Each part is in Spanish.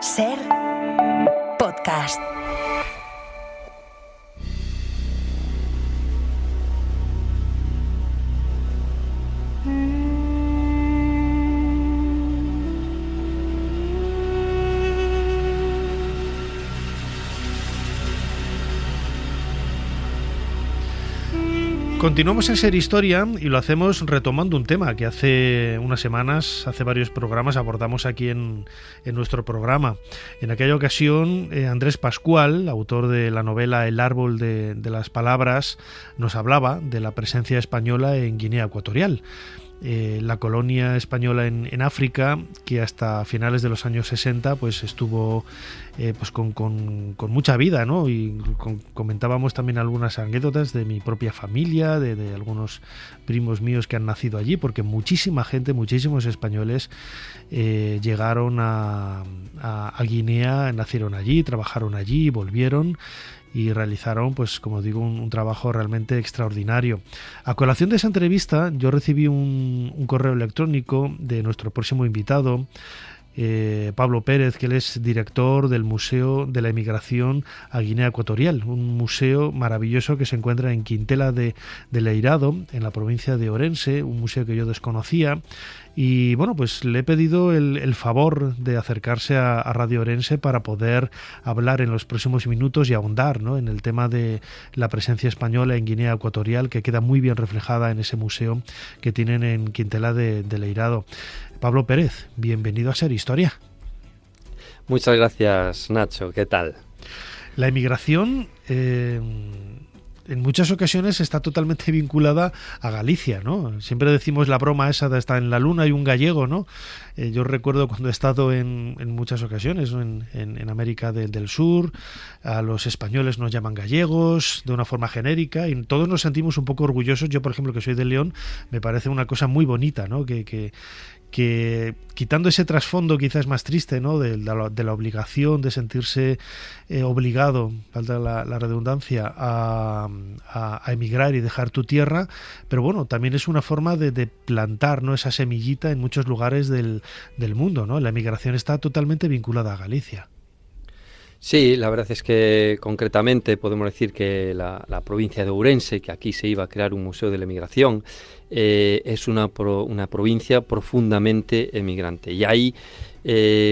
Ser podcast. Continuamos en Ser Historia y lo hacemos retomando un tema que hace unas semanas, hace varios programas abordamos aquí en nuestro programa. En aquella ocasión, Andrés Pascual, autor de la novela El árbol de las palabras, nos hablaba de la presencia española en Guinea Ecuatorial. La colonia española en África, que hasta finales de los años 60 pues estuvo pues con mucha vida, ¿no? Y comentábamos también algunas anécdotas de mi propia familia, de algunos primos míos que han nacido allí, porque muchísima gente, muchísimos españoles llegaron a Guinea, nacieron allí, trabajaron allí, volvieron y realizaron, pues como digo, un trabajo realmente extraordinario. A colación de esa entrevista, yo recibí un correo electrónico de nuestro próximo invitado, Pablo Pérez, que él es director del Museo de la Emigración a Guinea Ecuatorial, un museo maravilloso que se encuentra en Quintela de Leirado, en la provincia de Orense, un museo que yo desconocía. Y bueno, pues le he pedido el favor de acercarse a Radio Orense para poder hablar en los próximos minutos y ahondar, ¿no?, en el tema de la presencia española en Guinea Ecuatorial, que queda muy bien reflejada en ese museo que tienen en Quintela de Leirado. Pablo Pérez, bienvenido a Ser Historia. Muchas gracias, Nacho. ¿Qué tal? La emigración en muchas ocasiones está totalmente vinculada a Galicia, ¿no? Siempre decimos la broma esa de estar en la luna y un gallego, ¿no? Yo recuerdo cuando he estado en muchas ocasiones, ¿no?, en América del Sur, a los españoles nos llaman gallegos de una forma genérica y todos nos sentimos un poco orgullosos. Yo, por ejemplo, que soy de León, me parece una cosa muy bonita, ¿no? Que quitando ese trasfondo quizás más triste, ¿no?, de la obligación de sentirse obligado, falta la redundancia, a emigrar y dejar tu tierra, pero bueno, también es una forma de plantar, ¿no?, esa semillita en muchos lugares del mundo, ¿no? La emigración está totalmente vinculada a Galicia. Sí, la verdad es que concretamente podemos decir que la provincia de Ourense, que aquí se iba a crear un museo de la emigración, es una provincia profundamente emigrante y hay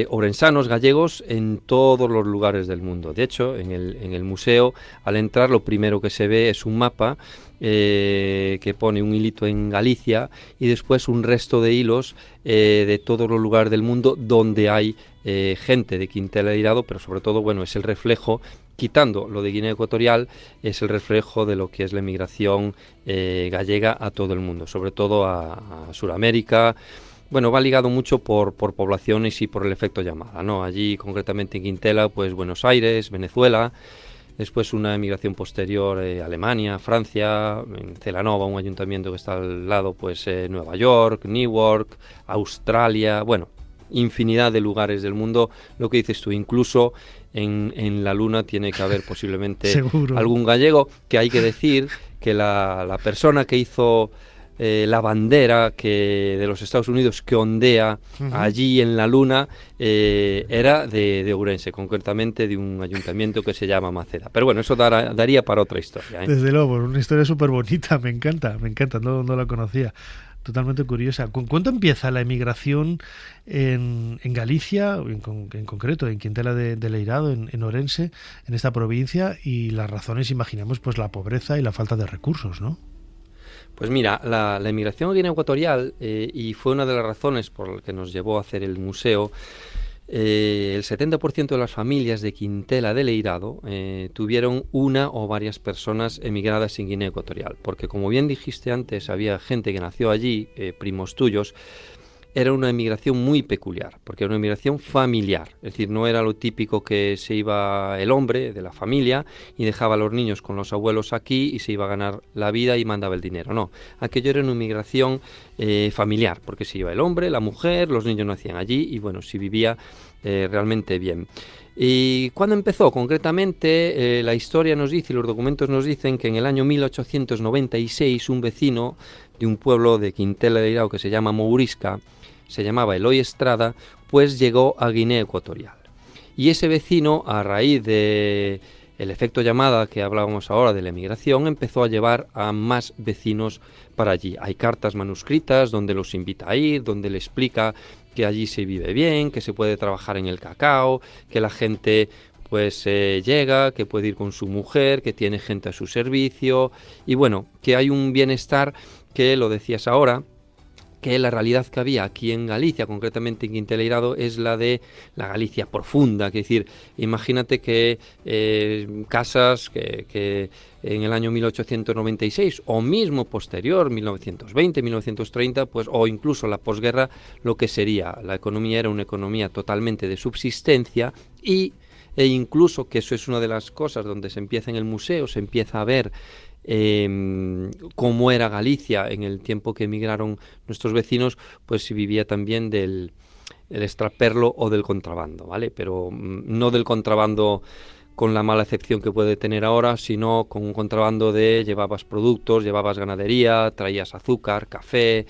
ourensanos, gallegos en todos los lugares del mundo. De hecho, en el museo, al entrar, lo primero que se ve es un mapa que pone un hilito en Galicia y después un resto de hilos de todos los lugares del mundo donde hay gente de Quintela de Leirado, pero sobre todo, bueno, es el reflejo, quitando lo de Guinea Ecuatorial, es el reflejo de lo que es la emigración gallega a todo el mundo, sobre todo a Sudamérica. Bueno, va ligado mucho por poblaciones y por el efecto llamada, ¿no? Allí, concretamente en Quintela, pues Buenos Aires, Venezuela, después una emigración posterior Alemania, Francia, en Celanova, un ayuntamiento que está al lado, pues Nueva York, Newark, Australia, bueno, infinidad de lugares del mundo. Lo que dices tú, incluso en la luna tiene que haber posiblemente Seguro. Algún gallego, que hay que decir que la persona que hizo la bandera de los Estados Unidos que ondea allí en la luna era de Ourense, concretamente de un ayuntamiento que se llama Maceda. Pero bueno, eso daría para otra historia, ¿eh? Desde luego, una historia súper bonita, me encanta, no la conocía. Totalmente curiosa. ¿Cuándo empieza la emigración en Galicia, en concreto en Quintela de Leirado, en Orense, en esta provincia? Y las razones, imaginamos, pues la pobreza y la falta de recursos, ¿no? Pues mira, la emigración a Guinea Ecuatorial, y fue una de las razones por las que nos llevó a hacer el museo, el 70% de las familias de Quintela de Leirado tuvieron una o varias personas emigradas en Guinea Ecuatorial, porque como bien dijiste antes, había gente que nació allí, primos tuyos. Era una emigración muy peculiar, porque era una emigración familiar, es decir, no era lo típico que se iba el hombre de la familia y dejaba a los niños con los abuelos aquí y se iba a ganar la vida y mandaba el dinero, no. Aquello era una emigración familiar, porque se iba el hombre, la mujer, los niños nacían allí y bueno, se vivía realmente bien. ¿Y cuándo empezó? Concretamente, la historia nos dice y los documentos nos dicen que en el año 1896 un vecino de un pueblo de Quintela de Leirado que se llama Mourisca, se llamaba Eloy Estrada, pues llegó a Guinea Ecuatorial. Y ese vecino, a raíz de el efecto llamada que hablábamos ahora de la emigración, empezó a llevar a más vecinos para allí. Hay cartas manuscritas donde los invita a ir, donde le explica que allí se vive bien, que se puede trabajar en el cacao, que la gente pues llega, que puede ir con su mujer, que tiene gente a su servicio, y bueno, que hay un bienestar que, lo decías ahora, que la realidad que había aquí en Galicia, concretamente en Quinteleirado, es la de la Galicia profunda. Es decir, imagínate que casas que en el año 1896 o mismo posterior, 1920, 1930, pues, o incluso la posguerra, lo que sería la economía era una economía totalmente de subsistencia e incluso, que eso es una de las cosas donde se empieza en el museo, se empieza a ver cómo era Galicia en el tiempo que emigraron nuestros vecinos, pues se vivía también del extraperlo o del contrabando, ¿vale? Pero no del contrabando con la mala acepción que puede tener ahora, sino con un contrabando de llevabas productos, llevabas ganadería, traías azúcar, café,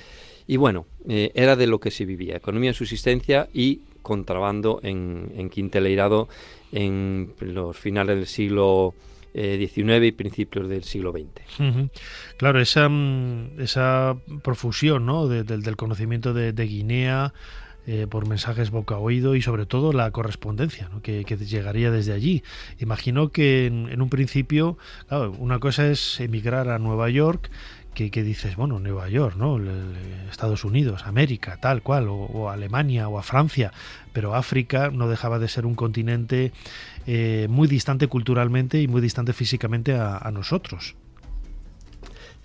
y bueno, era de lo que se vivía, economía de subsistencia y contrabando en Quinteleirado en los finales del siglo XIX y principios del siglo XX. Uh-huh. Claro, esa profusión, ¿no?, del conocimiento de Guinea por mensajes boca a oído y sobre todo la correspondencia, ¿no?, que llegaría desde allí. Imagino que en un principio, claro, una cosa es emigrar a Nueva York, que dices, bueno, Nueva York, ¿no?, Estados Unidos, América, tal cual, o Alemania o a Francia, pero África no dejaba de ser un continente muy distante culturalmente y muy distante físicamente a nosotros.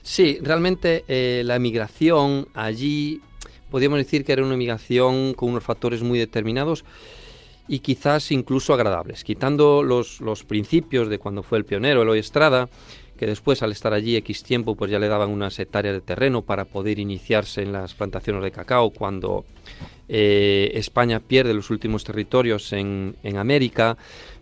Sí, realmente la emigración allí, podríamos decir que era una emigración con unos factores muy determinados y quizás incluso agradables, quitando los principios de cuando fue el pionero Eloy Estrada, que después, al estar allí X tiempo, pues ya le daban unas hectáreas de terreno para poder iniciarse en las plantaciones de cacao cuando España pierde los últimos territorios en América.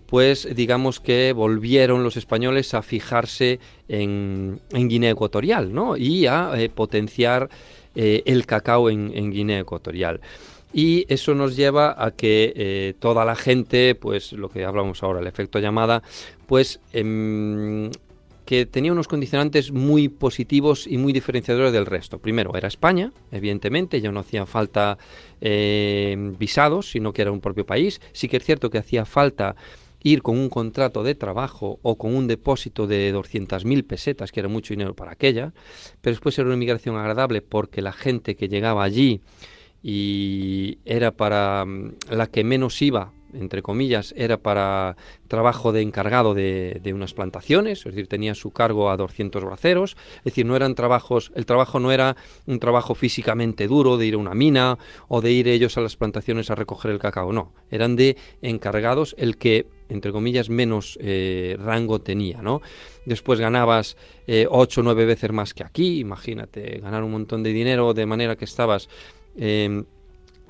Pues digamos que volvieron los españoles a fijarse en Guinea Ecuatorial, ¿no?, y a potenciar el cacao en Guinea Ecuatorial. Y eso nos lleva a que toda la gente, pues lo que hablamos ahora, el efecto llamada, pues que tenía unos condicionantes muy positivos y muy diferenciadores del resto. Primero, era España, evidentemente, ya no hacía falta visados, sino que era un propio país. Sí que es cierto que hacía falta ir con un contrato de trabajo o con un depósito de 200.000 pesetas, que era mucho dinero para aquella, pero después era una inmigración agradable porque la gente que llegaba allí y era para la que menos iba, entre comillas, era para trabajo de encargado de unas plantaciones, es decir, tenía a su cargo a 200 braceros, es decir, no eran trabajos, el trabajo no era un trabajo físicamente duro de ir a una mina o de ir ellos a las plantaciones a recoger el cacao, no, eran de encargados, el que, entre comillas, menos rango tenía, ¿no? Después ganabas 8 o 9 veces más que aquí, imagínate, ganar un montón de dinero de manera que estabas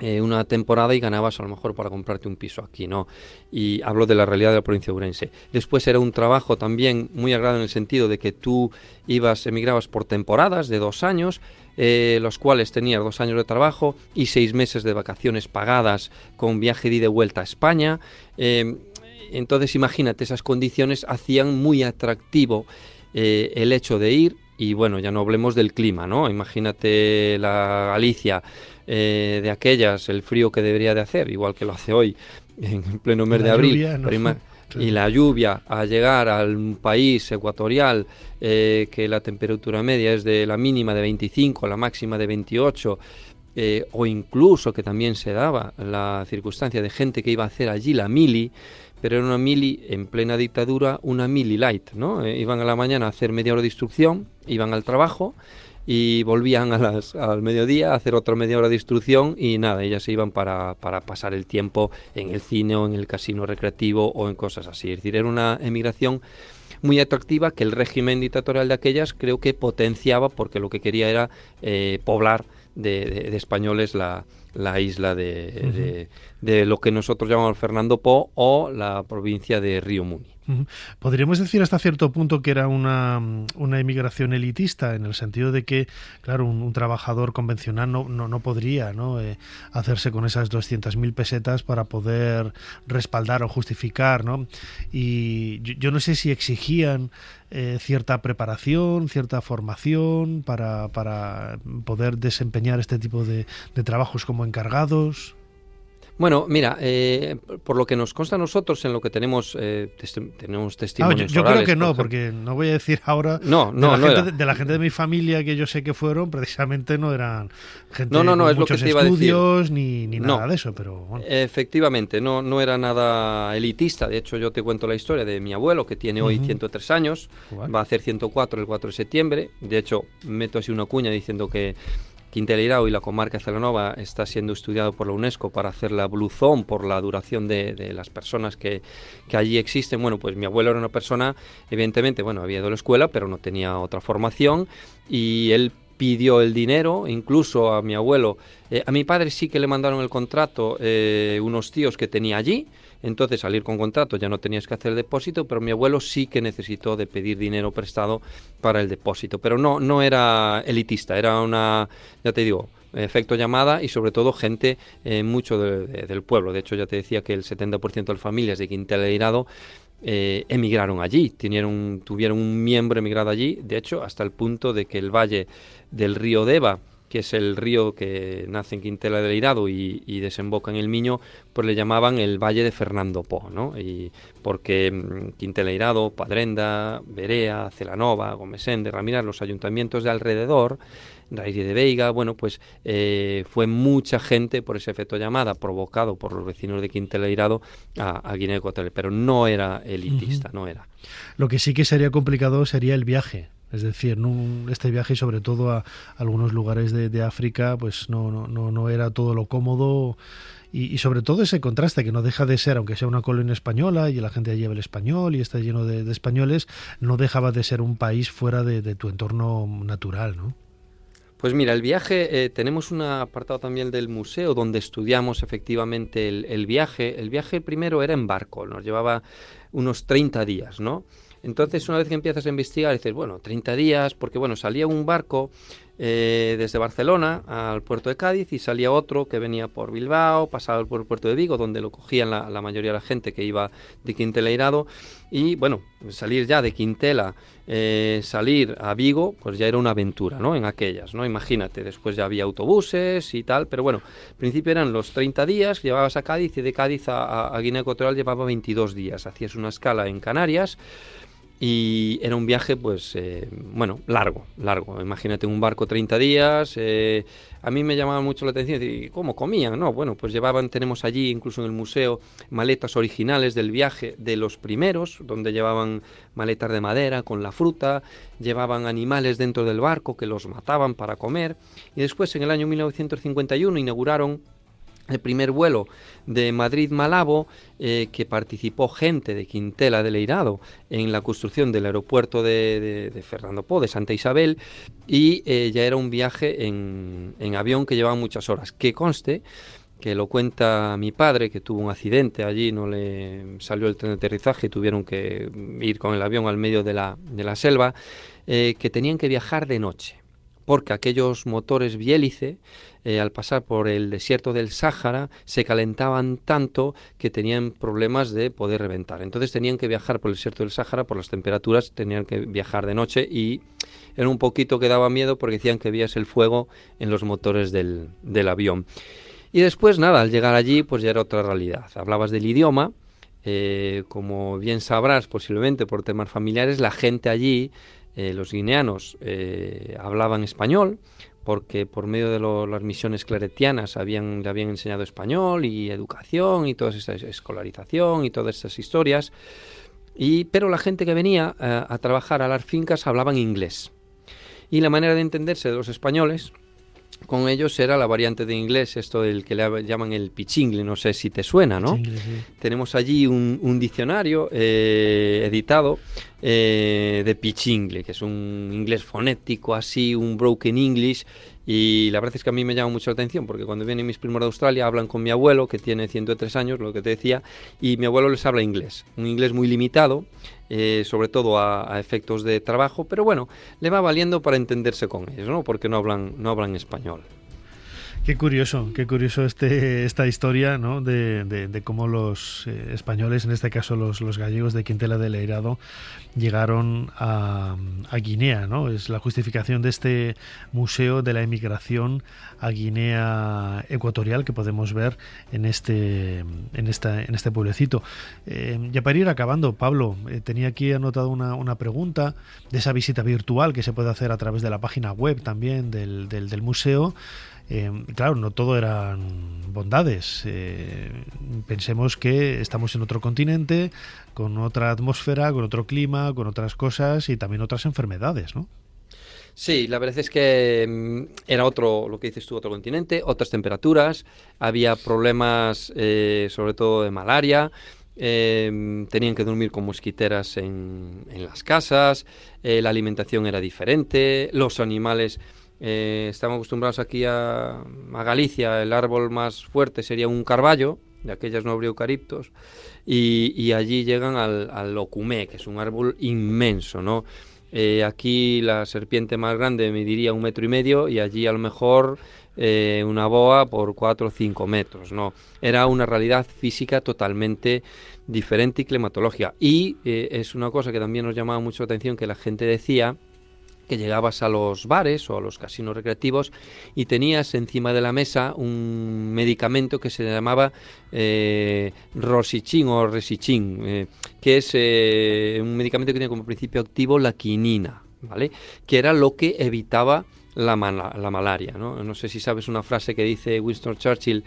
una temporada y ganabas a lo mejor para comprarte un piso aquí, ¿no? Y hablo de la realidad de la provincia de Ourense. Después era un trabajo también muy agradable en el sentido de que tú emigrabas por temporadas de 2 años, los cuales tenías 2 años de trabajo y 6 meses de vacaciones pagadas con viaje de ida y vuelta a España. Entonces imagínate, esas condiciones hacían muy atractivo el hecho de ir. Y bueno, ya no hablemos del clima, ¿no? Imagínate la Galicia de aquellas, el frío que debería de hacer, igual que lo hace hoy, en pleno mes de abril. Lluvia, ¿no? Y la lluvia, a llegar al país ecuatorial, que la temperatura media es de la mínima de 25, la máxima de 28, o incluso que también se daba la circunstancia de gente que iba a hacer allí la mili, pero era una mili en plena dictadura, una mili light, ¿no? Iban a la mañana a hacer media hora de instrucción, iban al trabajo y volvían al mediodía a hacer otra media hora de instrucción y nada, ellas se iban para pasar el tiempo en el cine o en el casino recreativo o en cosas así. Es decir, era una emigración muy atractiva que el régimen dictatorial de aquellas creo que potenciaba porque lo que quería era poblar de españoles la isla de lo que nosotros llamamos Fernando Po o la provincia de Río Muni. Podríamos decir hasta cierto punto que era una inmigración elitista, en el sentido de que, claro, un trabajador convencional no podría, ¿no? Hacerse con esas 200.000 pesetas para poder respaldar o justificar, ¿no? Y yo no sé si exigían cierta preparación, cierta formación para poder desempeñar este tipo de trabajos como encargados. Bueno, mira, por lo que nos consta a nosotros, en lo que tenemos testimonios yo orales, creo que no, porque no voy a decir ahora de la gente de mi familia que yo sé que fueron, precisamente no eran gente con muchos estudios ni nada de eso, pero bueno. Efectivamente, no era nada elitista. De hecho, yo te cuento la historia de mi abuelo, que tiene hoy 103 años, va a hacer 104 el 4 de septiembre. De hecho, meto así una cuña diciendo que Quintela y la comarca de Celanova está siendo estudiado por la UNESCO para hacer la Blue Zone, por la duración de las personas que allí existen. Bueno, pues mi abuelo era una persona, evidentemente, había ido a la escuela, pero no tenía otra formación, y él pidió el dinero, incluso a mi abuelo. A mi padre sí que le mandaron el contrato unos tíos que tenía allí. Entonces, salir con contrato ya no tenías que hacer el depósito, pero mi abuelo sí que necesitó de pedir dinero prestado para el depósito. Pero no era elitista, era una, ya te digo, efecto llamada, y sobre todo gente mucho del pueblo. De hecho, ya te decía que el 70% de las familias de Quintela de Hirado emigraron allí, tuvieron un miembro emigrado allí, de hecho, hasta el punto de que el valle del río Deva, que es el río que nace en Quintela del Hirado y desemboca en el Miño, pues le llamaban el Valle de Fernando Po, ¿no? Y porque Quintela del Hirado, Padrenda, Berea, Celanova, Gomesende, Ramiras, los ayuntamientos de alrededor, Rairi de Veiga, pues fue mucha gente por ese efecto llamada provocado por los vecinos de Quintela del Hirado a Guinea Ecuatorial, pero no era elitista, no era. Lo que sí que sería complicado sería el viaje. Es decir, este viaje, sobre todo a algunos lugares de África, pues no era todo lo cómodo, y sobre todo ese contraste que no deja de ser, aunque sea una colonia española y la gente allí habla el español y está lleno de españoles, no dejaba de ser un país fuera de tu entorno natural, ¿no? Pues mira, el viaje, tenemos un apartado también del museo donde estudiamos efectivamente el viaje. El viaje primero era en barco, nos llevaba unos 30 días, ¿no? Entonces, una vez que empiezas a investigar, dices, 30 días, porque salía un barco desde Barcelona al puerto de Cádiz, y salía otro que venía por Bilbao, pasaba por el puerto de Vigo, donde lo cogían la mayoría de la gente que iba de Quintela Hirado, y salir ya de Quintela, salir a Vigo, pues ya era una aventura, ¿no? En aquellas, ¿no? Imagínate, después ya había autobuses y tal, pero al principio eran los 30 días, llevabas a Cádiz, y de Cádiz a Guinea Ecuatorial llevaba 22 días, hacías una escala en Canarias. Y era un viaje, largo. Imagínate un barco 30 días. A mí me llamaba mucho la atención. ¿Y cómo comían? No, pues tenemos allí, incluso en el museo, maletas originales del viaje de los primeros, donde llevaban maletas de madera con la fruta, llevaban animales dentro del barco que los mataban para comer. Y después, en el año 1951, inauguraron el primer vuelo de Madrid-Malabo, que participó gente de Quintela del Hirado en la construcción del aeropuerto de Fernando Po, de Santa Isabel, y ya era un viaje en avión que llevaba muchas horas. Que conste que lo cuenta mi padre, que tuvo un accidente allí, no le salió el tren de aterrizaje y tuvieron que ir con el avión al medio de la selva, que tenían que viajar de noche, porque aquellos motores biélice, al pasar por el desierto del Sáhara, se calentaban tanto que tenían problemas de poder reventar. Entonces tenían que viajar por el desierto del Sáhara, por las temperaturas, tenían que viajar de noche, y era un poquito que daba miedo porque decían que veías el fuego en los motores del avión. Y después, al llegar allí, pues ya era otra realidad. Hablabas del idioma, como bien sabrás, posiblemente por temas familiares, la gente allí, los guineanos, hablaban español, porque por medio de las misiones claretianas le habían enseñado español y educación y toda esa escolarización y todas esas historias, pero la gente que venía a trabajar a las fincas hablaban inglés, y la manera de entenderse de los españoles con ellos era la variante de inglés, esto del que le llaman el pichingle, no sé si te suena, ¿no? Pichingle, sí. Tenemos allí un diccionario editado de pichingle, que es un inglés fonético, así, un broken English, Y la verdad es que a mí me llama mucho la atención, porque cuando vienen mis primos de Australia hablan con mi abuelo, que tiene 103 años, lo que te decía, y mi abuelo les habla inglés, un inglés muy limitado, sobre todo a efectos de trabajo, pero bueno, le va valiendo para entenderse con ellos, ¿no? Porque no hablan español. Qué curioso esta historia, ¿no? de cómo los españoles, en este caso los gallegos de Quintela del Eirado, llegaron a Guinea, ¿no? Es la justificación de este museo de la emigración a Guinea Ecuatorial que podemos ver en este pueblecito. Ya para ir acabando, Pablo, tenía aquí anotado una pregunta de esa visita virtual que se puede hacer a través de la página web también del museo. Claro, no todo eran bondades. Pensemos que estamos en otro continente, con otra atmósfera, con otro clima, con otras cosas y también otras enfermedades, ¿no? Sí, la verdad es que era lo que dices tú, otro continente, otras temperaturas, había problemas sobre todo de malaria. Tenían que dormir con mosquiteras en las casas, la alimentación era diferente, los animales... estamos acostumbrados aquí a Galicia, el árbol más fuerte sería un carballo, de aquellas no habría eucaliptos, y allí llegan al ocumé, que es un árbol inmenso, ¿no? Aquí la serpiente más grande mediría 1,5 metros y allí a lo mejor una boa por 4 o 5 metros, ¿no? Era una realidad física totalmente diferente y climatológica. Y es una cosa que también nos llamaba mucho la atención, que la gente decía que llegabas a los bares o a los casinos recreativos y tenías encima de la mesa un medicamento que se llamaba Rosichín o Resichín, que es un medicamento que tiene como principio activo la quinina, ¿vale? Que era lo que evitaba la malaria, ¿no? No sé si sabes una frase que dice Winston Churchill,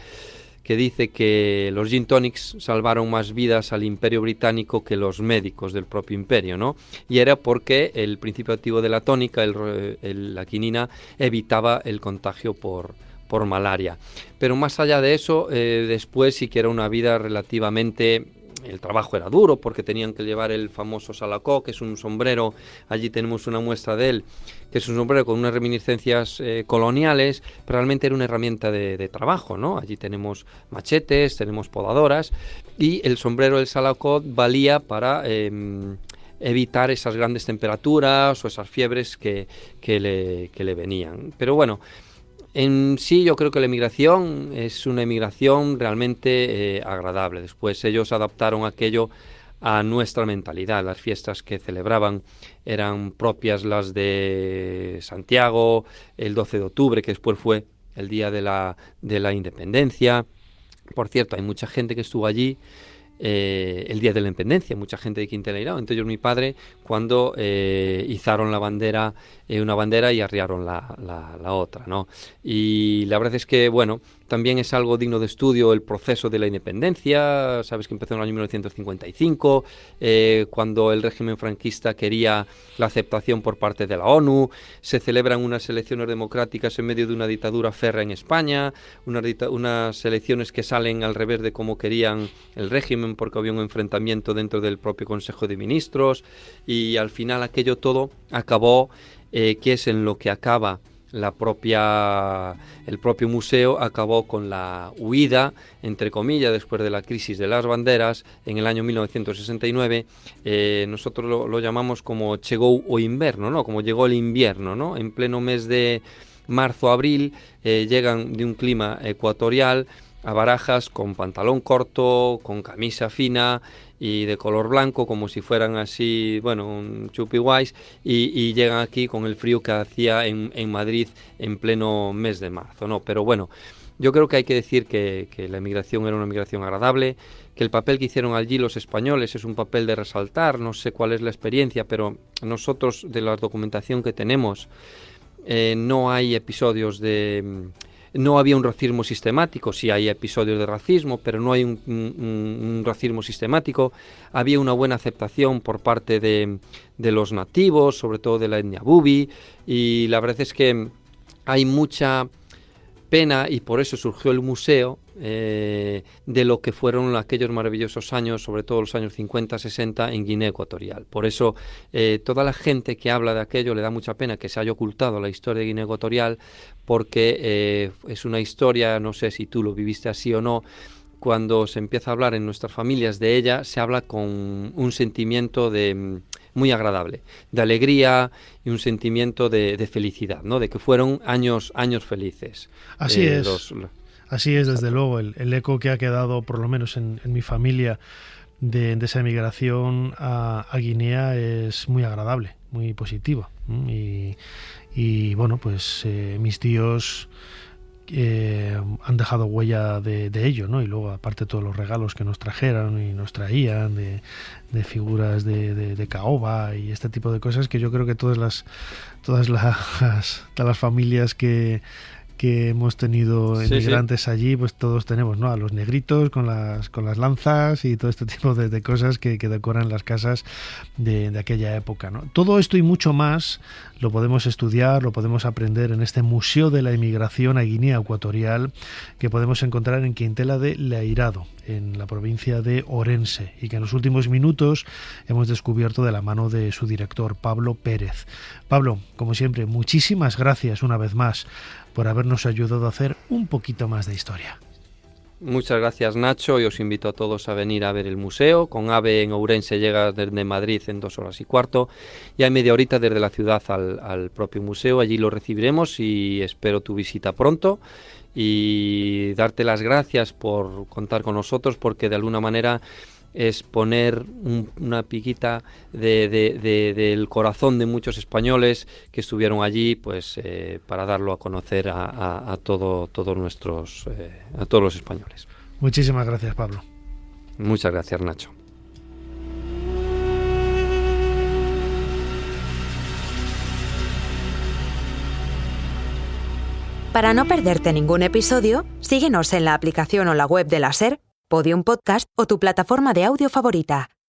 que dice que los gin tonics salvaron más vidas al Imperio Británico que los médicos del propio imperio, ¿no? Y era porque el principio activo de la tónica, la quinina, evitaba el contagio por malaria. Pero más allá de eso, después sí que era una vida relativamente... El trabajo era duro porque tenían que llevar el famoso salacó, que es un sombrero, allí tenemos una muestra de él, que es un sombrero con unas reminiscencias coloniales, pero realmente era una herramienta de trabajo, ¿no? Allí tenemos machetes, tenemos podadoras, y el sombrero del salacó valía para evitar esas grandes temperaturas o esas fiebres que le venían. Pero bueno, en sí yo creo que la emigración es una emigración realmente agradable. Después ellos adaptaron aquello a nuestra mentalidad. Las fiestas que celebraban eran propias las de Santiago, el 12 de octubre, que después fue el día de la independencia. Por cierto, hay mucha gente que estuvo allí el día de la independencia, mucha gente de Quintela del Eirado, entre ellos mi padre, cuando izaron la bandera, una bandera y arriaron la otra, ¿no? Y la verdad es que, bueno, también es algo digno de estudio el proceso de la independencia. Sabes que empezó en el año 1955, cuando el régimen franquista quería la aceptación por parte de la ONU. Se celebran unas elecciones democráticas en medio de una dictadura férrea en España, unas elecciones que salen al revés de como querían el régimen, porque había un enfrentamiento dentro del propio Consejo de Ministros, y al final aquello todo acabó, que es en lo que acaba el propio museo, acabó con la huida, entre comillas, después de la crisis de las banderas en el año 1969. Nosotros lo llamamos como chegou o inverno, ¿no? Como llegó el invierno, ¿no? En pleno mes de marzo-abril llegan de un clima ecuatorial a Barajas con pantalón corto, con camisa fina y de color blanco, como si fueran así, bueno, un chupi guays, y llegan aquí con el frío que hacía en Madrid en pleno mes de marzo, ¿no? Pero bueno, yo creo que hay que decir que la emigración era una emigración agradable, que el papel que hicieron allí los españoles es un papel de resaltar. No sé cuál es la experiencia, pero nosotros, de la documentación que tenemos, no hay episodios de... No había un racismo sistemático. Sí hay episodios de racismo, pero no hay un racismo sistemático. Había una buena aceptación por parte de los nativos, sobre todo de la etnia bubi, y la verdad es que hay mucha pena, y por eso surgió el museo, de lo que fueron aquellos maravillosos años, sobre todo los años 50, 60 en Guinea Ecuatorial. Por eso toda la gente que habla de aquello le da mucha pena que se haya ocultado la historia de Guinea Ecuatorial, porque es una historia, no sé si tú lo viviste así o no, cuando se empieza a hablar en nuestras familias de ella, se habla con un sentimiento muy agradable, de alegría y un sentimiento de felicidad, ¿no? De que fueron años felices. Así es. Así es, desde luego, el eco que ha quedado, por lo menos en mi familia, de esa emigración a Guinea es muy agradable, muy positivo. Y bueno, pues mis tíos han dejado huella de ello, ¿no? Y luego, aparte, todos los regalos que nos trajeron y nos traían de figuras de caoba y este tipo de cosas, que yo creo que todas las familias que hemos tenido emigrantes allí, pues todos tenemos, ¿no? A los negritos con las lanzas y todo este tipo de cosas que decoran las casas de aquella época, ¿no? Todo esto y mucho más lo podemos estudiar, lo podemos aprender en este Museo de la Emigración a Guinea Ecuatorial, que podemos encontrar en Quintela de Leirado, en la provincia de Orense, y que en los últimos minutos hemos descubierto de la mano de su director, Pablo Pérez. Pablo, como siempre, muchísimas gracias una vez más por habernos ayudado a hacer un poquito más de historia. Muchas gracias, Nacho, y os invito a todos a venir a ver el museo. Con AVE en Ourense llega desde Madrid en 2 horas y cuarto, y hay media horita desde la ciudad al propio museo. Allí lo recibiremos y espero tu visita pronto, y darte las gracias por contar con nosotros, porque de alguna manera es poner una piquita del corazón de muchos españoles que estuvieron allí, pues para darlo a conocer a todos los españoles. Muchísimas gracias, Pablo. Muchas gracias, Nacho. Para no perderte ningún episodio, síguenos en la aplicación o la web de la SER, Podium Podcast o tu plataforma de audio favorita.